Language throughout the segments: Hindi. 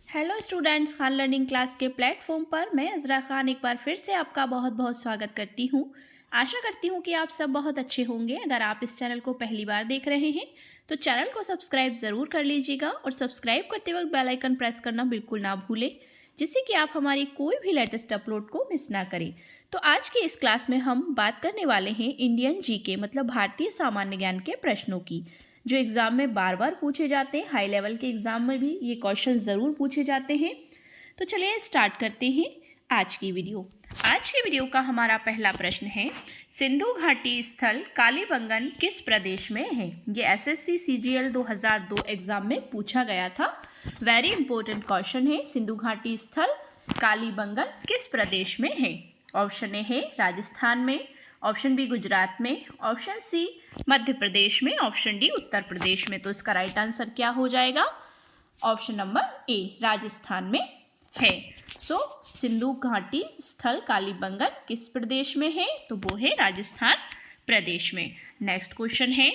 Hello students, Khan learning class के प्लेटफॉर्म पर मैं अज़रा खान एक बार फिर से आपका बहुत बहुत स्वागत करती हूँ। आशा करती हूँ कि आप सब बहुत अच्छे होंगे। अगर आप इस चैनल को पहली बार देख रहे हैं तो चैनल को सब्सक्राइब ज़रूर कर लीजिएगा और सब्सक्राइब करते वक्त बेल आइकन प्रेस करना बिल्कुल ना भूलें, जिससे कि आप हमारी कोई भी लेटेस्ट अपलोड को मिस ना करें। तो आज की इस क्लास में हम बात करने वाले हैं इंडियन जीके मतलब भारतीय सामान्य ज्ञान के प्रश्नों की, जो एग्ज़ाम में बार बार पूछे जाते हैं। हाई लेवल के एग्ज़ाम में भी ये क्वेश्चन ज़रूर पूछे जाते हैं। तो चलिए स्टार्ट करते हैं आज की वीडियो। आज की वीडियो का हमारा पहला प्रश्न है, सिंधु घाटी स्थल कालीबंगन किस प्रदेश में है? ये एसएससी सीजीएल 2002 एग्ज़ाम में पूछा गया था। वेरी इंपॉर्टेंट क्वेश्चन है। सिंधु घाटी स्थल कालीबंगन किस प्रदेश में है? ऑप्शन ए है राजस्थान में, ऑप्शन बी गुजरात में, ऑप्शन सी मध्य प्रदेश में, ऑप्शन डी उत्तर प्रदेश में। तो इसका राइट आंसर क्या हो जाएगा? ऑप्शन नंबर ए राजस्थान में है। सिंधु घाटी स्थल कालीबंगन किस प्रदेश में है? तो वो है राजस्थान प्रदेश में। नेक्स्ट क्वेश्चन है,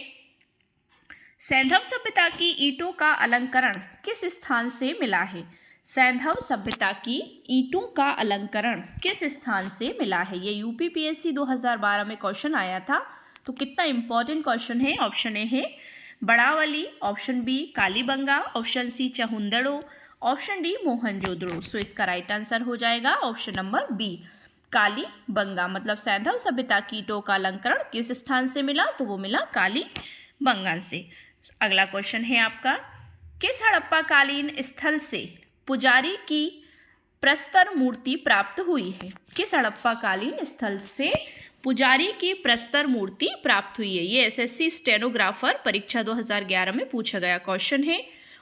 सैंधव सभ्यता की ईंटों का अलंकरण किस स्थान से मिला है? सैंधव सभ्यता की ईंटों का अलंकरण किस स्थान से मिला है? ये यूपीपीएससी 2012 में क्वेश्चन आया था। तो कितना इंपॉर्टेंट क्वेश्चन है। ऑप्शन ए है Badawali, option B Kalibanga, option C Chanhudaro, option D Mohenjodaro. So इसका राइट आंसर हो जाएगा ऑप्शन नंबर बी कालीबंगा। मतलब सैंधव सभ्यता की ईंटों का अलंकरण किस स्थान से मिला? तो वो मिला कालीबंगा से। अगला क्वेश्चन है आपका, किस हड़प्पा कालीन स्थल से पुजारी की प्रस्तर मूर्ति प्राप्त हुई है? किस हड़प्पा कालीन स्थल से पुजारी की प्रस्तर मूर्ति प्राप्त हुई है? ये एसएससी स्टेनोग्राफर परीक्षा 2011 में पूछा गया क्वेश्चन है।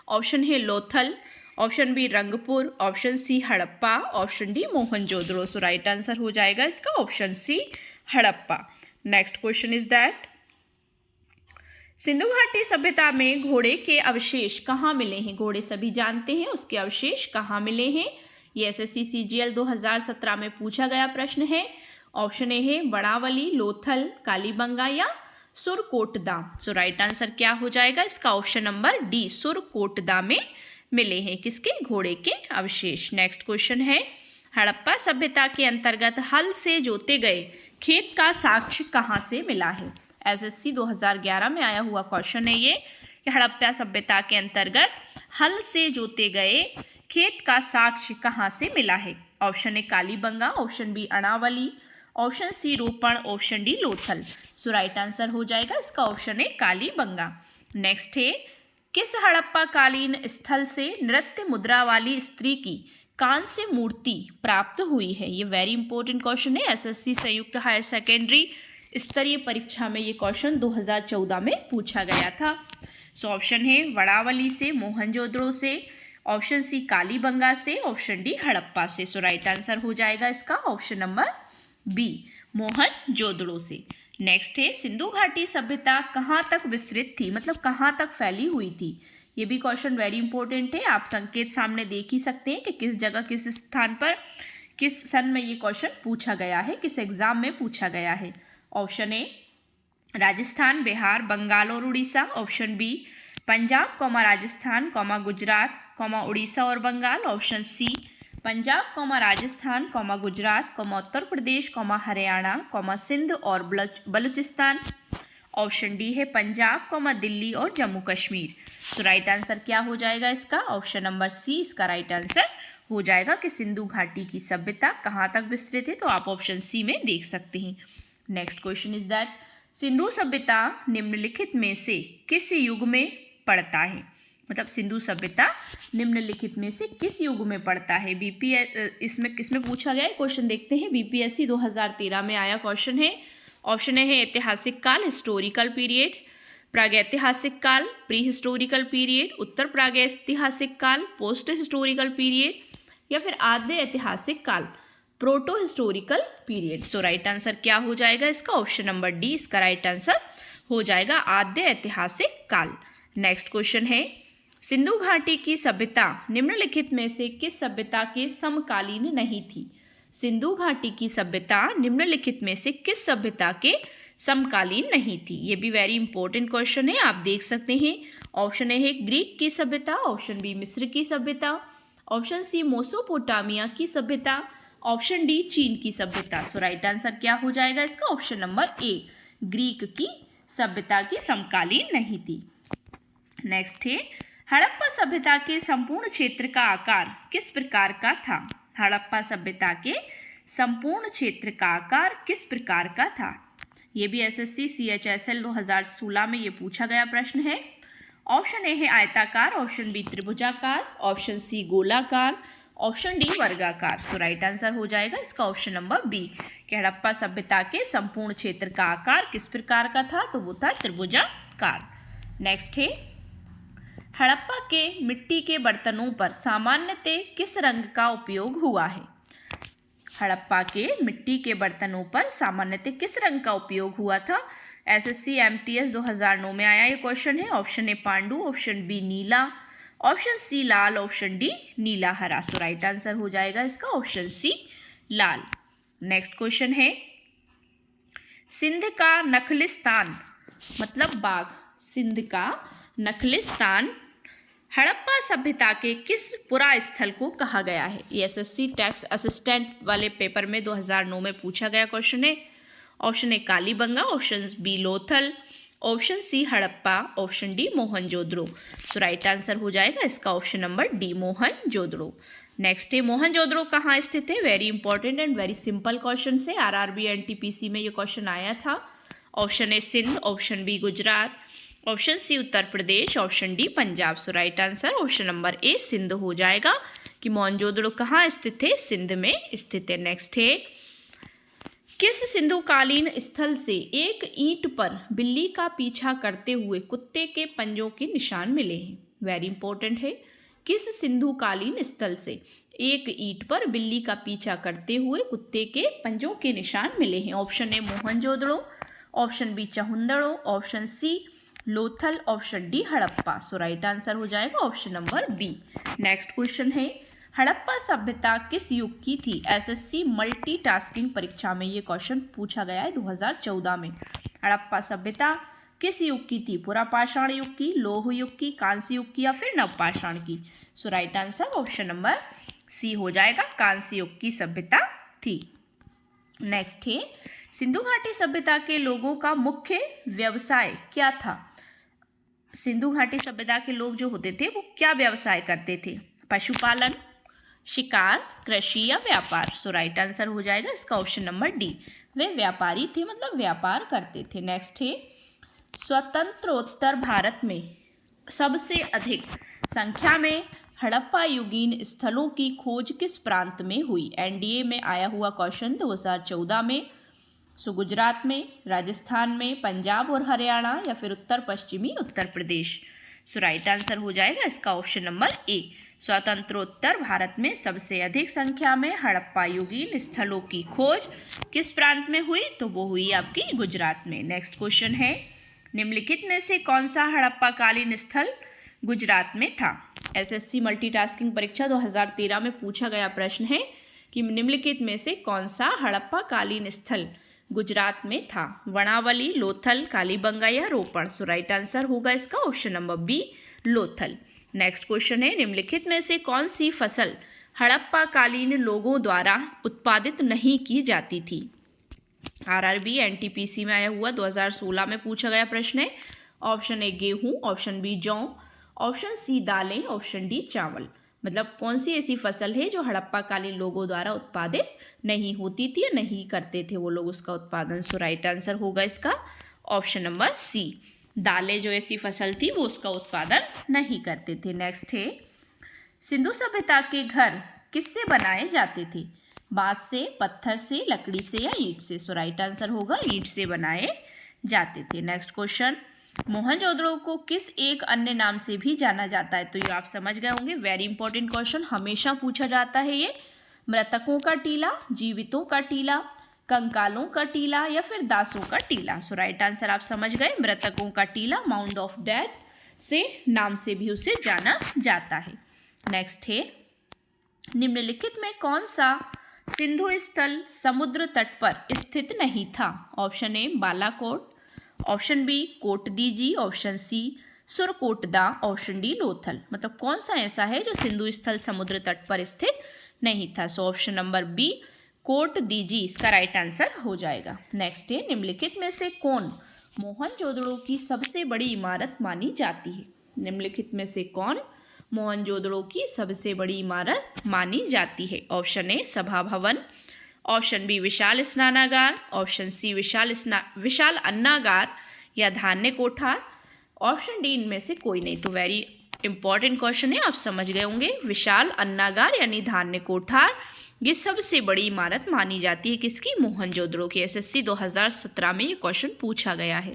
ऑप्शन है Lothal, option B Rangpur, option C Harappa, option D Mohenjodaro. So right answer हो जाएगा इसका option C Harappa. Next question is that, Sindhu घाटी सभ्यता में घोड़े के अवशेष कहाँ मिले हैं? घोड़े सभी जानते हैं, उसके अवशेष कहाँ मिले हैं? ये एसएससी सीजीएल 2017 में पूछा गया प्रश्न है। ऑप्शन ए है बड़ावली, लोथल, कालीबंगा या सुरकोटदा। सो राइट आंसर क्या हो जाएगा इसका? ऑप्शन नंबर डी सुरकोटदा में मिले हैं किसके? घोड़े के अवशेष। नेक्स्ट क्वेश्चन है, हड़प्पा सभ्यता के अंतर्गत हल से जोते गए खेत का साक्ष्य कहाँ से मिला है? एसएससी 2011 में आया हुआ क्वेश्चन है ये, कि हड़प्पा सभ्यता के अंतर्गत हल से जोते गए खेत का साक्ष्य कहाँ से मिला है? Option A Kalibangan, option B Anavali, option C Ropan, option D Lothal. So right answer हो जाएगा इसका ऑप्शन ए कालीबंगा। नेक्स्ट है, किस हड़प्पा कालीन स्थल से नृत्य मुद्रा वाली स्त्री की कांस्य मूर्ति प्राप्त हुई है? ये वेरी इंपॉर्टेंट क्वेश्चन है। एसएससी संयुक्त हायर सेकेंडरी स्तरीय परीक्षा में ये क्वेश्चन 2014 में पूछा गया था। सो ऑप्शन है वड़ावली से, मोहनजोदड़ो से, ऑप्शन सी कालीबंगा से, ऑप्शन डी हड़प्पा से। सो राइट आंसर हो जाएगा इसका ऑप्शन नंबर बी मोहनजोदड़ो से। नेक्स्ट है, सिंधु घाटी सभ्यता कहाँ तक विस्तृत थी, मतलब कहाँ तक फैली हुई थी? ये भी क्वेश्चन वेरी इंपॉर्टेंट है। आप संकेत सामने देख ही सकते हैं कि किस जगह, किस स्थान पर, किस सन में ये क्वेश्चन पूछा गया है, किस एग्जाम में पूछा गया है। ऑप्शन ए राजस्थान, बिहार, बंगाल और उड़ीसा, ऑप्शन बी पंजाब, राजस्थान, गुजरात, उड़ीसा और बंगाल, ऑप्शन सी पंजाब, राजस्थान, गुजरात, उत्तर प्रदेश, हरियाणा, सिंध और बलूचिस्तान, ऑप्शन डी है पंजाब, दिल्ली और जम्मू कश्मीर। तो राइट आंसर क्या हो जाएगा इसका? ऑप्शन नंबर सी इसका राइट आंसर हो जाएगा कि सिंधु घाटी की सभ्यता कहाँ तक विस्तृत है। तो आप ऑप्शन सी में देख सकते हैं। Next question is that, Sindhu सभ्यता निम्नलिखित में से किस युग में पड़ता है? मतलब सिंधु सभ्यता निम्नलिखित में से किस युग में पड़ता है? इसमें किसमें पूछा गया है क्वेश्चन, देखते हैं। बीपीएससी 2013 में आया क्वेश्चन है। ऑप्शन ए है ऐतिहासिक काल, हिस्टोरिकल पीरियड, प्रागैतिहासिक काल, प्री हिस्टोरिकल पीरियड, उत्तर प्रागैतिहासिक काल, पोस्ट हिस्टोरिकल पीरियड, या फिर आद्य ऐतिहासिक काल, प्रोटो हिस्टोरिकल पीरियड। सो राइट आंसर क्या हो जाएगा इसका? ऑप्शन नंबर डी इसका राइट आंसर हो जाएगा आद्य ऐतिहासिक काल। नेक्स्ट क्वेश्चन है, सिंधु घाटी की सभ्यता निम्नलिखित में से किस सभ्यता के समकालीन नहीं थी? सिंधु घाटी की सभ्यता निम्नलिखित में से किस सभ्यता के समकालीन नहीं थी? ये भी वेरी इंपॉर्टेंट क्वेश्चन है, आप देख सकते हैं। ऑप्शन ए है ग्रीक की सभ्यता, ऑप्शन बी मिस्र की सभ्यता, ऑप्शन सी मेसोपोटामिया की सभ्यता, ऑप्शन डी चीन की सभ्यता। सो राइट आंसर क्या हो जाएगा इसका? ऑप्शन नंबर ए, ग्रीक की सभ्यता की समकालीन नहीं थी। नेक्स्ट है, हड़प्पा सभ्यता के संपूर्ण क्षेत्र का आकार किस प्रकार का था? हड़प्पा सभ्यता के संपूर्ण क्षेत्र का आकार किस प्रकार का था? ये भी एसएससी CHSL 2016 में ये पूछा गया प्रश्न है। ऑप्शन ए है आयताकार, ऑप्शन बी त्रिभुजाकार, ऑप्शन सी गोलाकार, ऑप्शन डी वर्गाकार। सो राइट आंसर हो जाएगा इसका ऑप्शन नंबर बी कि हड़प्पा सभ्यता के संपूर्ण क्षेत्र का आकार किस प्रकार का था? तो वो था त्रिभुजाकार। नेक्स्ट है, हड़प्पा के मिट्टी के बर्तनों पर सामान्यतः किस रंग का उपयोग हुआ है? हड़प्पा के मिट्टी के बर्तनों पर सामान्यतः किस रंग का उपयोग हुआ था? एसएससी MTS 2009 में आया ये क्वेश्चन है। ऑप्शन ए पांडु, ऑप्शन बी नीला, ऑप्शन सी लाल, ऑप्शन डी नीला हरा। सो राइट आंसर हो जाएगा इसका ऑप्शन सी लाल। नेक्स्ट क्वेश्चन है, सिंध का नखलिस्तान मतलब बाघ, सिंध का नखलिस्तान हड़प्पा सभ्यता के किस पुरा स्थल को कहा गया है? ये एसएससी टैक्स असिस्टेंट वाले पेपर में 2009 में पूछा गया क्वेश्चन है। Option A Kalibangan, option B Lothal, option C Harappa, option D Mohenjodaro. So right answer हो जाएगा इसका option number D Mohenjodaro. Next है, मोहनजोदड़ो कहाँ स्थित है? Very important and very simple question से RRB NTPC में ये क्वेश्चन आया था। Option A Sindh, option B Gujarat, option C Uttar Pradesh, option D Punjab. So right answer option number A Sindh हो जाएगा कि मोहनजोदड़ो कहाँ स्थित है? सिंध में स्थित है। नेक्स्ट है, किस सिंधुकालीन स्थल से एक ईंट पर बिल्ली का पीछा करते हुए कुत्ते के पंजों के निशान मिले हैं? वेरी इंपॉर्टेंट है, किस सिंधुकालीन स्थल से एक ईंट पर बिल्ली का पीछा करते हुए कुत्ते के पंजों के निशान मिले हैं? Option A Mohenjodaro, option B Chanhudaro, option C Lothal, option D Harappa. So right answer हो जाएगा option number B. Next question है, हड़प्पा सभ्यता किस युग की थी? एसएससी मल्टीटास्किंग परीक्षा में ये क्वेश्चन पूछा गया है 2014 में। हड़प्पा सभ्यता किस युग की थी? पुरापाषाण युग की, लौह युग की, कांस्य युग की या फिर नवपाषाण की? So right answer option number C हो जाएगा, कांस्य युग की सभ्यता थी। नेक्स्ट है, सिंधु घाटी सभ्यता के लोगों का मुख्य व्यवसाय क्या था? सिंधु घाटी सभ्यता के लोग जो होते थे वो क्या व्यवसाय करते थे? पशुपालन, शिकार, कृषि या व्यापार? सो राइट आंसर हो जाएगा इसका ऑप्शन नंबर डी, वे व्यापारी थे, मतलब व्यापार करते थे। नेक्स्ट है, स्वतंत्रोत्तर भारत में सबसे अधिक संख्या में हड़प्पा युगीन स्थलों की खोज किस प्रांत में हुई? एनडीए में आया हुआ क्वेश्चन 2014 में। सो गुजरात में, राजस्थान में, पंजाब और हरियाणा या फिर उत्तर पश्चिमी उत्तर प्रदेश? सो राइट आंसर हो जाएगा इसका ऑप्शन नंबर ए, स्वतंत्रोत्तर भारत में सबसे अधिक संख्या में हड़प्पा युगीन स्थलों की खोज किस प्रांत में हुई? तो वो हुई आपकी गुजरात में। नेक्स्ट क्वेश्चन है, निम्नलिखित में से कौन सा हड़प्पा कालीन स्थल गुजरात में था? एसएससी मल्टीटास्किंग परीक्षा 2013 में पूछा गया प्रश्न है कि निम्नलिखित में से कौन सा हड़प्पा कालीन स्थल गुजरात में था? वणावली, लोथल, कालीबंगा या रोपण? सो राइट आंसर होगा इसका option number B, Lothal. Next question है, निम्नलिखित में से कौन सी फसल हड़प्पा कालीन लोगों द्वारा उत्पादित नहीं की जाती थी? RRB NTPC में आया हुआ 2016 में पूछा गया प्रश्न है। ऑप्शन ए गेहूं, ऑप्शन बी जौ, ऑप्शन सी दालें, ऑप्शन डी चावल। मतलब कौन सी ऐसी फसल है जो हड़प्पा कालीन लोगों द्वारा उत्पादित नहीं होती थी या नहीं करते थे वो लोग उसका उत्पादन? सो राइट आंसर होगा इसका ऑप्शन नंबर सी, दालें जो ऐसी फसल थी वो उसका उत्पादन नहीं करते थे। नेक्स्ट है, सिंधु सभ्यता के घर किससे बनाए जाते थे? बांस से, पत्थर से, लकड़ी से या ईंट से? सो राइट आंसर होगा ईंट से बनाए जाते थे। नेक्स्ट क्वेश्चन, मोहनजोदड़ो को किस एक अन्य नाम से भी जाना जाता है? तो ये आप समझ गए होंगे, वेरी इंपॉर्टेंट क्वेश्चन, हमेशा पूछा जाता है ये। मृतकों का टीला, जीवितों का टीला, कंकालों का टीला या फिर दासों का टीला? सो राइट आंसर आप समझ गए, मृतकों का टीला, माउंड ऑफ डेड से नाम से भी उसे जाना जाता है। नेक्स्ट है, निम्नलिखित में कौन सा सिंधु स्थल समुद्र तट पर स्थित नहीं था? Option A Balakot, option B Kot Diji, option C Surkotada, option D Lothal. मतलब कौन सा ऐसा है जो सिंधु स्थल समुद्र तट पर स्थित नहीं था। So option number B Kot Diji इसका राइट आंसर हो जाएगा। नेक्स्ट है, निम्नलिखित में से कौन मोहनजोदड़ो की सबसे बड़ी इमारत मानी जाती है। निम्नलिखित में से कौन मोहनजोदड़ो की सबसे बड़ी इमारत मानी जाती है। ऑप्शन ए सभा भवन, ऑप्शन बी विशाल स्नानागार, ऑप्शन सी विशाल अन्नागार या धान्य कोठार, ऑप्शन डी इनमें से कोई नहीं। तो वेरी इंपॉर्टेंट क्वेश्चन है, आप समझ गए होंगे। विशाल अन्नागार यानी धान्य कोठार ये सबसे बड़ी इमारत मानी जाती है किसकी, मोहनजोदड़ो की। एसएससी 2017 में ये क्वेश्चन पूछा गया है।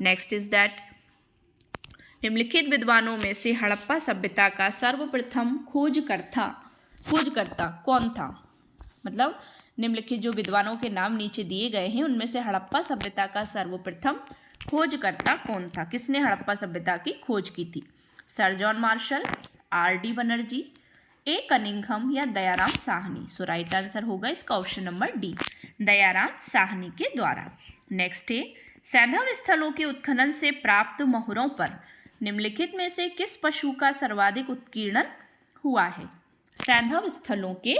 नेक्स्ट इज दैट निम्नलिखित विद्वानों में से हड़प्पा सभ्यता का सर्वप्रथम खोजकर्ता कौन था। मतलब निम्नलिखित जो विद्वानों के नाम नीचे दिए गए हैं उनमें से हड़प्पा सभ्यता का सर्वप्रथम खोजकर्ता कौन था, किसने हड़प्पा सभ्यता की खोज की थी। Sir John Marshall, R D. Banerjee, A Cunningham या Dayaram Sahni. So right answer होगा इसका option number D, Dayaram Sahni के द्वारा। नेक्स्ट है, सैंधव स्थलों के उत्खनन से प्राप्त मोहरों पर निम्नलिखित में से किस पशु का सर्वाधिक उत्कीर्णन हुआ है। सैंधव स्थलों के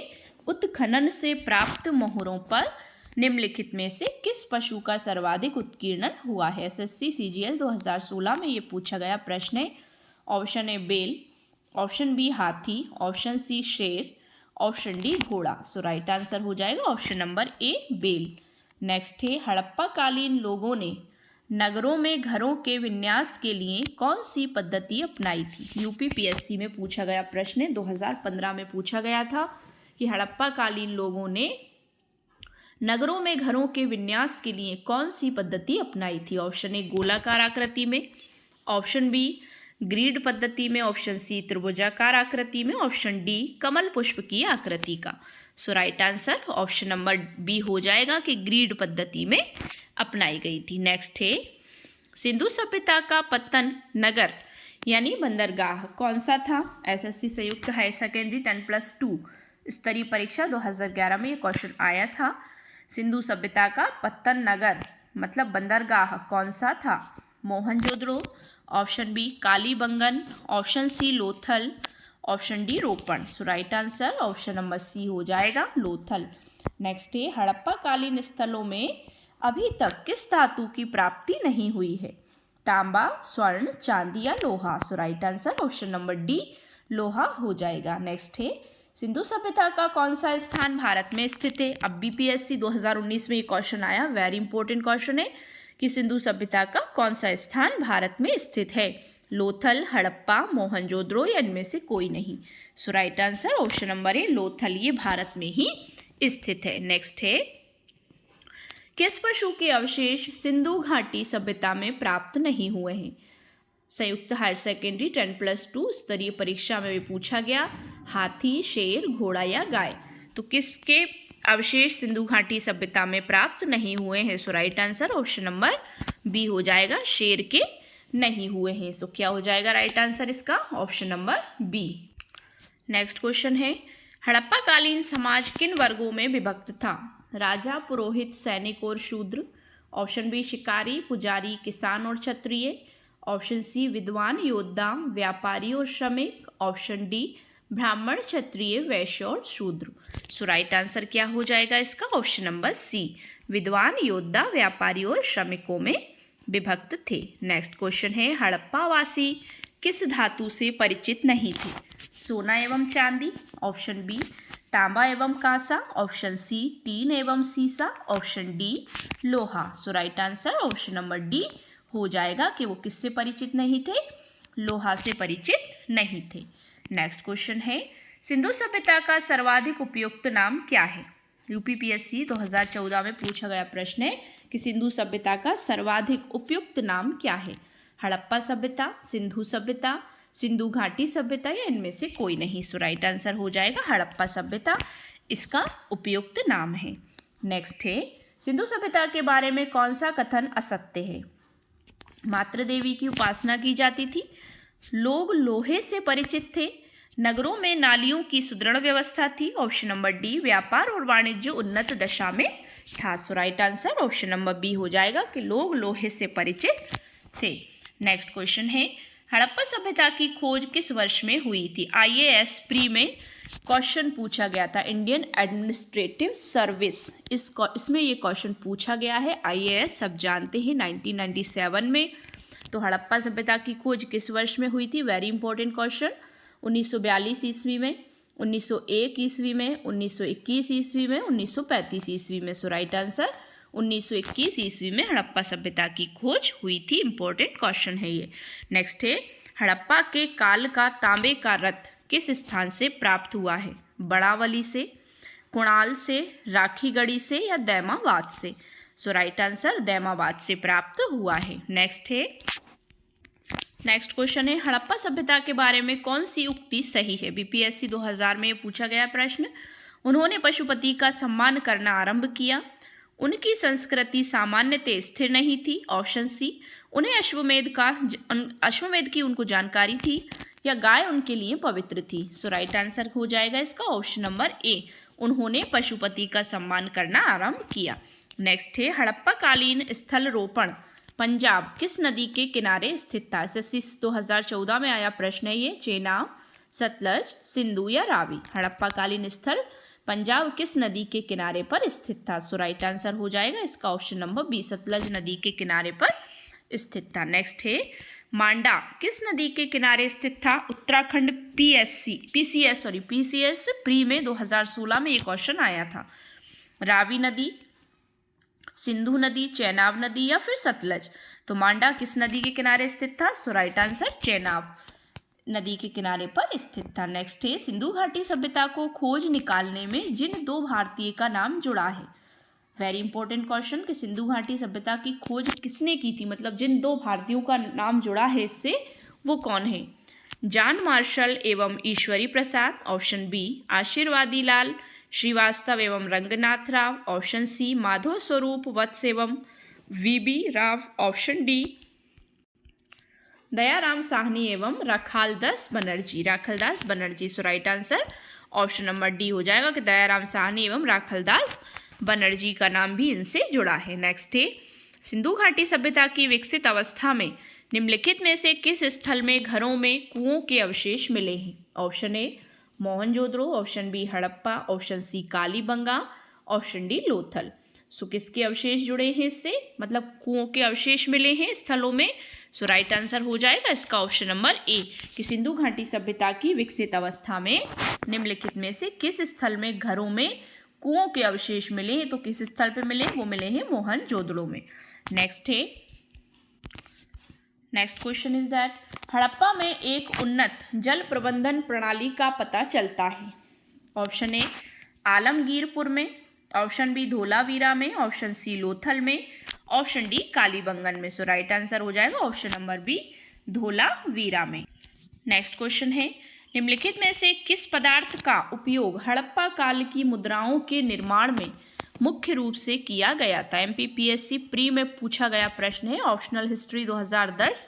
उत्खनन से प्राप्त मोहरों पर निम्नलिखित में से किस पशु का सर्वाधिक उत्कीर्णन हुआ है। एसएससी सीजीएल 2016 में ये पूछा गया प्रश्न है। ऑप्शन ए बेल, ऑप्शन बी हाथी, ऑप्शन सी शेर, ऑप्शन डी घोड़ा। सो राइट आंसर हो जाएगा ऑप्शन नंबर ए बेल। नेक्स्ट है, हड़प्पा कालीन लोगों ने नगरों में घरों के विन्यास के लिए कौन सी पद्धति अपनाई थी। यूपीपीएससी में पूछा गया प्रश्न है, 2015 में पूछा गया था कि हड़प्पा कालीन लोगों ने नगरों में घरों के विन्यास के लिए कौन सी पद्धति अपनाई थी। ऑप्शन ए गोलाकार आकृति में, ऑप्शन बी ग्रीड पद्धति में, ऑप्शन सी त्रिभुजाकार आकृति में, ऑप्शन डी कमल पुष्प की आकृति का। So right answer option number B हो जाएगा कि ग्रीड पद्धति में अपनाई गई थी। नेक्स्ट है, सिंधु सभ्यता का पतन नगर यानी बंदरगाह कौन सा था। एसएससी संयुक्त हायर सेकेंडरी 10+2 स्तरीय परीक्षा 2011 में ये क्वेश्चन आया था। सिंधु सभ्यता का पतन नगर मतलब बंदरगाह कौन सा था। Mohenjodaro, option B Kalibangan, option C Lothal, option D Ropan. So right answer option number C हो जाएगा लोथल। नेक्स्ट है, हड़प्पा कालीन स्थलों में अभी तक किस धातु की प्राप्ति नहीं हुई है। तांबा, स्वर्ण, चांदी या लोहा। So right answer option number D लोहा हो जाएगा। नेक्स्ट है, सिंधु सभ्यता का कौन सा स्थान भारत में स्थित है। अब बीपीएससी 2019 में ये क्वेश्चन आया, वेरी इंपॉर्टेंट क्वेश्चन है कि सिंधु सभ्यता का कौन सा स्थान भारत में स्थित है। लोथल, हड़प्पा, मोहनजोदड़ो या इनमें से कोई नहीं। So right answer option number A Lothal, ये भारत में ही स्थित है। नेक्स्ट है, किस पशु के अवशेष सिंधु घाटी सभ्यता में प्राप्त नहीं हुए हैं। संयुक्त हायर सेकेंडरी 10+2 स्तरीय परीक्षा में भी पूछा गया, हाथी, शेर, घोड़ा या गाय। तो किसके अवशेष सिंधु घाटी सभ्यता में प्राप्त नहीं हुए हैं। So right answer option number B हो जाएगा, शेर के नहीं हुए हैं। सो क्या हो जाएगा राइट आंसर इसका option number B. Next question है, हड़प्पा कालीन समाज किन वर्गों में विभक्त था। राजा, पुरोहित, सैनिक और शूद्र। ऑप्शन बी शिकारी, पुजारी, किसान और क्षत्रिय। ऑप्शन सी विद्वान, योद्धा, व्यापारी और श्रमिक। ऑप्शन डी ब्राह्मण, क्षत्रिय, वैश्य और शूद्र। सो राइट आंसर क्या हो जाएगा इसका ऑप्शन नंबर सी, विद्वान, योद्धा, व्यापारी और श्रमिकों में विभक्त थे। नेक्स्ट क्वेश्चन है, हड़प्पा वासी किस धातु से परिचित नहीं थे। सोना एवं चांदी। ऑप्शन बी तांबा एवं कांसा। ऑप्शन सी टीन एवं सीसा। ऑप्शन डी लोहा। So right answer option number D हो जाएगा कि वो किससे परिचित नहीं थे, लोहा से परिचित नहीं थे। नेक्स्ट क्वेश्चन है, सिंधु सभ्यता का सर्वाधिक उपयुक्त नाम क्या है। यूपीपीएससी 2014 में पूछा गया प्रश्न है कि सिंधु सभ्यता का सर्वाधिक उपयुक्त नाम क्या है। हड़प्पा सभ्यता, सिंधु सभ्यता, सिंधु घाटी सभ्यता या इनमें से कोई नहीं। सो राइट आंसर हो जाएगा हड़प्पा सभ्यता इसका उपयुक्त नाम है। नेक्स्ट है, सिंधु सभ्यता के बारे में कौन सा कथन असत्य है। मातृ देवी की उपासना की जाती थी, लोग लोहे से परिचित थे, नगरों में नालियों की सुदृढ़ व्यवस्था थी। ऑप्शन नंबर डी व्यापार और वाणिज्य उन्नत दशा में था। So right answer option number B हो जाएगा कि लोग लोहे से परिचित थे। नेक्स्ट क्वेश्चन है, हड़प्पा सभ्यता की खोज किस वर्ष में हुई थी? IAS प्री में क्वेश्चन पूछा गया था, इंडियन एडमिनिस्ट्रेटिव सर्विस, इसमें ये क्वेश्चन पूछा गया है। IAS सब जानते हैं 1997 में। तो हड़प्पा सभ्यता की खोज किस वर्ष में हुई थी? Very important question. 1942 ईस्वी में, 1901 ईस्वी में, 1921 ईस्वी में, 1935 ईस्वी में। सो राइट आंसर 1921 ईस्वी में हड़प्पा सभ्यता की खोज हुई थी। इंपॉर्टेंट क्वेश्चन है ये। नेक्स्ट है, हड़प्पा के काल का तांबे का रथ किस स्थान से प्राप्त हुआ है? बड़ावली से, कुणाल से, राखीगढ़ी से या दैमाबाद से? सो राइट आंसर दैमाबाद से प्राप्त हुआ है। नेक्स्ट क्वेश्चन है, हड़प्पा सभ्यता के बारे में कौन सी उक्ति सही है? BPSC 2000 में ये पूछा गया प्रश्न। उन्होंने पशुपति का सम्मान करना आरंभ किया। उनकी संस्कृति सामान्यतः स्थिर नहीं थी। ऑप्शन सी, उन्हें अश्वमेध की उनको जानकारी थी, या गाय उनके लिए पवित्र थी। सो राइट आंसर हो जाएगा इसका ऑप्शन नंबर ए, उन्होंने पशुपति का सम्मान करना आरंभ किया। नेक्स्ट है, हड़प्पा कालीन स्थल रोपण पंजाब किस नदी के किनारे स्थित था? SSC 2014 में आया प्रश्न है ये। चेनाब, सतलज, सिंधु या रावी? हड़प्पा कालीन स्थल पंजाब किस नदी के किनारे पर स्थित था? सो राइट आंसर हो जाएगा इसका ऑप्शन नंबर बी, सतलज नदी के किनारे पर स्थित था। नेक्स्ट है, मांडा किस नदी के किनारे स्थित था? उत्तराखंड PCS प्री में 2016 में ये क्वेश्चन आया था। रावी नदी, सिंधु नदी, चेनाब नदी या फिर सतलज? तो मांडा किस नदी के किनारे स्थित था? सो राइट आंसर चेनाब नदी के किनारे पर स्थित था। नेक्स्ट है, सिंधु घाटी सभ्यता को खोज निकालने में जिन दो भारतीय का नाम जुड़ा है? वेरी इंपॉर्टेंट क्वेश्चन कि सिंधु घाटी सभ्यता की खोज किसने की थी, मतलब जिन दो भारतीयों का नाम जुड़ा है इससे, वो कौन है? जॉन मार्शल एवं ईश्वरी प्रसाद। ऑप्शन बी, आशीर्वादी लाल श्रीवास्तव एवं रंगनाथ राव। ऑप्शन सी, माधव स्वरूप वत्स एवं VB Rao. Option D, Dayaram Sahni एवं Rakhaldas Banerjee. So right answer option number D हो जाएगा कि दयाराम साहनी एवं राखालदास बनर्जी का नाम भी इनसे जुड़ा है। नेक्स्ट है, सिंधु घाटी सभ्यता की विकसित अवस्था में निम्नलिखित में से किस स्थल में घरों में कुओं के अवशेष मिले हैं? Option A, Mohenjodaro. Option B, Harappa. Option C, Kalibanga. Option D, Lothal. So किसके अवशेष जुड़े हैं इससे, मतलब कुओं के अवशेष मिले हैं स्थलों में? सो राइट आंसर हो जाएगा इसका ऑप्शन नंबर ए कि सिंधु घाटी सभ्यता की विकसित अवस्था में निम्नलिखित में से किस स्थल में घरों में कुओं के अवशेष मिले हैं? तो किस स्थल पे मिले? वो मिले हैं मोहनजोदड़ो में। Next question is that, Harappa में एक उन्नत जल प्रबंधन प्रणाली का पता चलता है। ऑप्शन ए, आलमगीरपुर में। ऑप्शन बी, धोलावीरा में। ऑप्शन सी, लोथल में। ऑप्शन डी, कालीबंगन में। सो राइट आंसर हो जाएगा ऑप्शन नंबर बी, धोलावीरा में। नेक्स्ट क्वेश्चन है, निम्नलिखित में से किस पदार्थ का उपयोग हड़प्पा काल की मुद्राओं के निर्माण में मुख्य रूप से किया गया था? MPPSC प्री में पूछा गया प्रश्न है। ऑप्शनल हिस्ट्री 2010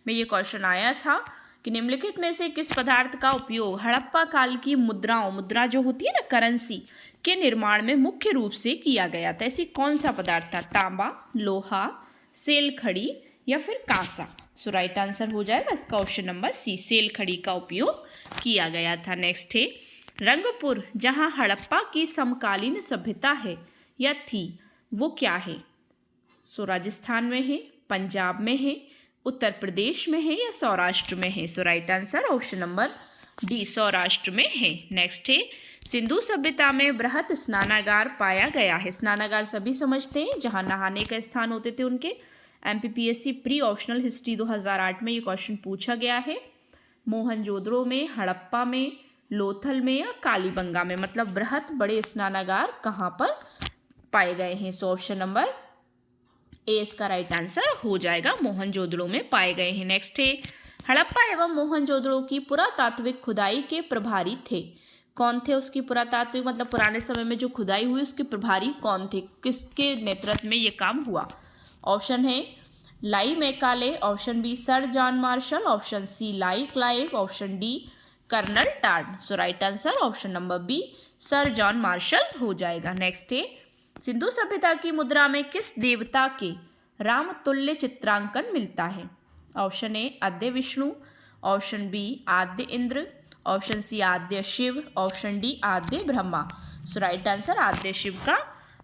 में ये क्वेश्चन आया था कि निम्नलिखित में से किस पदार्थ का उपयोग हड़प्पा काल की मुद्रा जो होती है ना, करेंसी के निर्माण में मुख्य रूप से किया गया था? ऐसी कौन सा पदार्थ था? तांबा, लोहा, सेल खड़ी या फिर कांसा? सो राइट आंसर हो जाएगा इसका ऑप्शन नंबर सी, सेल खड़ी का उपयोग किया गया था। नेक्स्ट है, रंगपुर जहां हड़प्पा की समकालीन सभ्यता है या थी, वो क्या है? सो राजस्थान में है, पंजाब में है, उत्तर प्रदेश में है या सौराष्ट्र में है? So right answer option number D, Saurashtra में है। नेक्स्ट है, सिंधु सभ्यता में बृहत स्नानागार पाया गया है। स्नानागार सभी समझते हैं, जहां नहाने का स्थान होते थे उनके। MPPSC प्री ऑप्शनल हिस्ट्री 2008 में ये क्वेश्चन पूछा गया है। मोहनजोदड़ो में, हड़प्पा में, लोथल में या कालीबंगा में, मतलब बृहत बड़े स्नानागार कहाँ पर पाए गए हैं? सो ऑप्शन नंबर ए इसका राइट आंसर हो जाएगा, मोहनजोदड़ो में पाए गए हैं। नेक्स्ट है, हड़प्पा एवं मोहनजोदड़ो की पुरातात्विक खुदाई के प्रभारी थे। कौन थे उसकी पुरातात्विक, मतलब पुराने समय में जो खुदाई हुई उसके प्रभारी कौन थे? किसके नेतृत्व में ये काम हुआ? ऑप्शन है लाई Macaulay. Option B, sir John Marshall. Option C, लाई क्लाइव। ऑप्शन डी, कर्नल टार्ड। So right answer option number B, sir John Marshall हो जाएगा। नेक्स्ट है, सिंधु सभ्यता की मुद्रा में किस देवता के रामतुल्य चित्रांकन मिलता है? ऑप्शन ए, आद्य विष्णु। ऑप्शन बी आद्य इंद्र, ऑप्शन सी आद्य शिव, ऑप्शन डी आद्य ब्रह्मा। सो राइट आंसर आद्य शिव का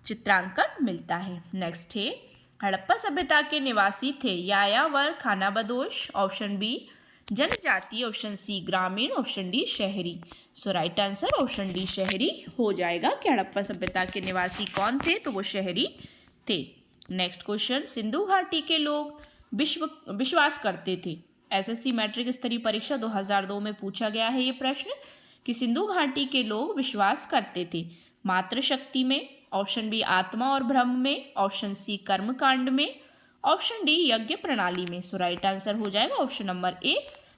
चित्रांकन मिलता है। नेक्स्ट है हड़प्पा सभ्यता के निवासी थे यायावर, खानाबदोश, ऑप्शन बी जनजाति, ऑप्शन सी ग्रामीण, ऑप्शन डी शहरी। सो राइट आंसर ऑप्शन डी शहरी हो जाएगा कि हड़प्पा सभ्यता के निवासी कौन थे, तो वो शहरी थे। नेक्स्ट क्वेश्चन, सिंधु घाटी के लोग विश्वास करते थे। एसएससी मैट्रिक स्तरीय परीक्षा 2002 में पूछा गया है ये प्रश्न कि सिंधु घाटी के लोग विश्वास करते थे मातृशक्ति में, ऑप्शन बी आत्मा और ब्रह्म में, ऑप्शन सी कर्म कांड में, ऑप्शन डी यज्ञ प्रणाली में। सो राइट आंसर हो जाएगा ऑप्शन नंबर ए,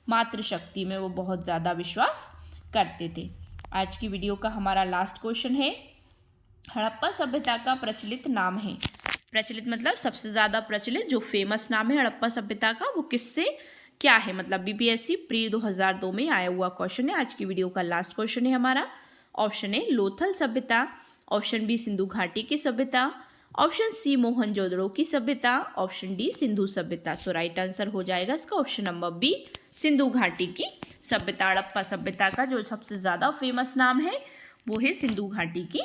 मातृशक्ति में वो बहुत ज़्यादा विश्वास करते थे। आज की वीडियो का हमारा लास्ट क्वेश्चन है, हड़प्पा सभ्यता का प्रचलित नाम है। प्रचलित मतलब सबसे ज़्यादा प्रचलित जो फेमस नाम है हड़प्पा सभ्यता का, वो किससे क्या है, मतलब बीपीएससी प्री 2002 में आया हुआ क्वेश्चन है। आज की वीडियो का लास्ट क्वेश्चन है हमारा। ऑप्शन ए लोथल सभ्यता, ऑप्शन बी सिंधु घाटी की सभ्यता, ऑप्शन सी मोहनजोदड़ो की सभ्यता, ऑप्शन डी सिंधु सभ्यता। सो राइट आंसर हो जाएगा इसका ऑप्शन नंबर बी, सिंधु घाटी की सभ्यता। हड़प्पा सभ्यता का जो सबसे ज़्यादा फेमस नाम है वो है सिंधु घाटी की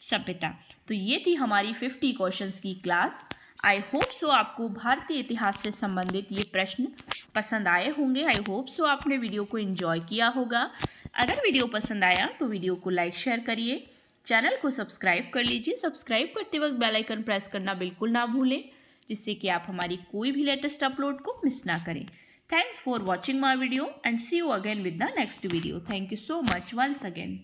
सभ्यता। तो ये थी हमारी 50 क्वेश्चंस की क्लास। आई होप सो आपको भारतीय इतिहास से संबंधित ये प्रश्न पसंद आए होंगे। आई होप सो आपने वीडियो को एंजॉय किया होगा। अगर वीडियो पसंद आया तो वीडियो को लाइक शेयर करिए, चैनल को सब्सक्राइब कर लीजिए। सब्सक्राइब करते वक्त बेल आइकन प्रेस करना बिल्कुल ना भूलें, जिससे कि आप हमारी कोई भी लेटेस्ट अपलोड को मिस ना करें। Thanks for watching my video and see you again with the next video. Thank you so much once again.